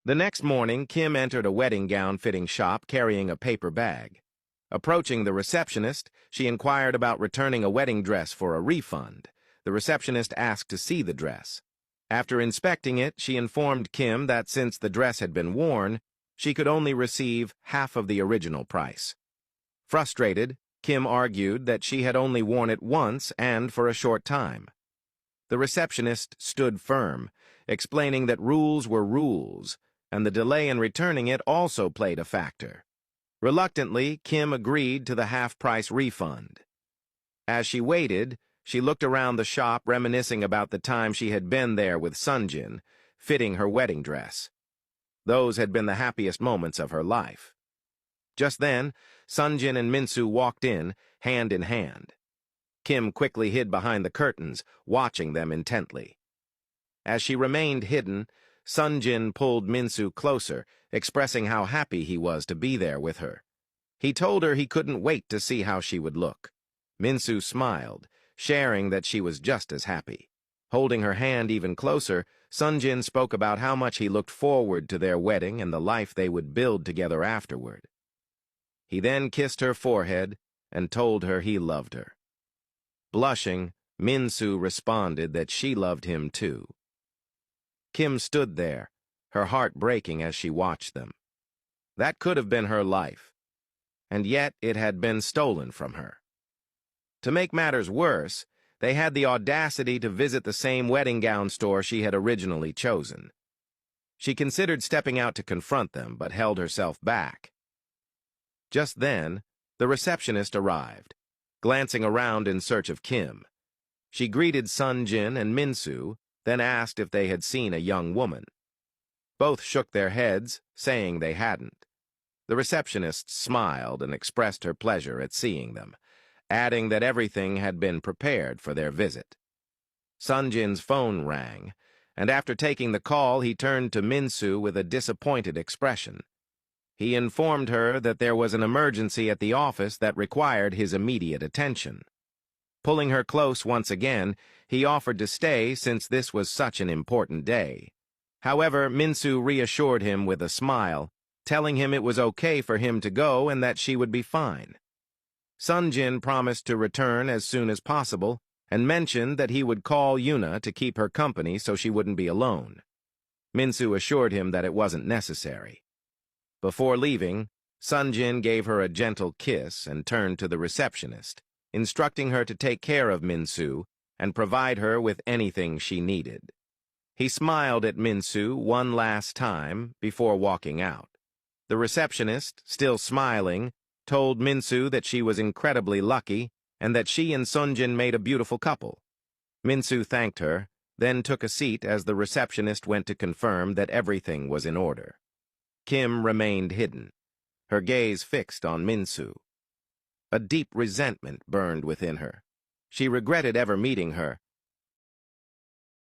The next morning, Kim entered a wedding gown fitting shop carrying a paper bag. Approaching the receptionist, she inquired about returning a wedding dress for a refund. The receptionist asked to see the dress. After inspecting it, she informed Kim that since the dress had been worn, she could only receive half of the original price. Frustrated, Kim argued that she had only worn it once and for a short time. The receptionist stood firm, explaining that rules were rules, and the delay in returning it also played a factor. Reluctantly, Kim agreed to the half-price refund. As she waited, she looked around the shop reminiscing about the time she had been there with Sunjin, fitting her wedding dress. Those had been the happiest moments of her life. Just then, Sunjin and Minsu walked in, hand in hand. Kim quickly hid behind the curtains, watching them intently. As she remained hidden, Sunjin pulled Minsu closer, expressing how happy he was to be there with her. He told her he couldn't wait to see how she would look. Minsu smiled, sharing that she was just as happy. Holding her hand even closer, Sunjin spoke about how much he looked forward to their wedding and the life they would build together afterward. He then kissed her forehead and told her he loved her. Blushing, Minsu responded that she loved him too. Kim stood there, her heart breaking as she watched them. That could have been her life, and yet it had been stolen from her. To make matters worse, they had the audacity to visit the same wedding gown store she had originally chosen. She considered stepping out to confront them, but held herself back. Just then, the receptionist arrived, glancing around in search of Kim. She greeted Sunjin and Minsu, then asked if they had seen a young woman. Both shook their heads, saying they hadn't. The receptionist smiled and expressed her pleasure at seeing them, adding that everything had been prepared for their visit. Sunjin's phone rang, and after taking the call, he turned to Minsu with a disappointed expression. He informed her that there was an emergency at the office that required his immediate attention. Pulling her close once again, he offered to stay since this was such an important day. However, Minsu reassured him with a smile, telling him it was okay for him to go and that she would be fine. Sunjin promised to return as soon as possible and mentioned that he would call Yuna to keep her company so she wouldn't be alone. Minsu assured him that it wasn't necessary. Before leaving, Sunjin gave her a gentle kiss and turned to the receptionist, instructing her to take care of Minsu and provide her with anything she needed. He smiled at Minsu one last time before walking out. The receptionist, still smiling, told Minsu that she was incredibly lucky and that she and Sunjin made a beautiful couple. Minsu thanked her, then took a seat as the receptionist went to confirm that everything was in order. Kim remained hidden, her gaze fixed on Minsu. A deep resentment burned within her. She regretted ever meeting her,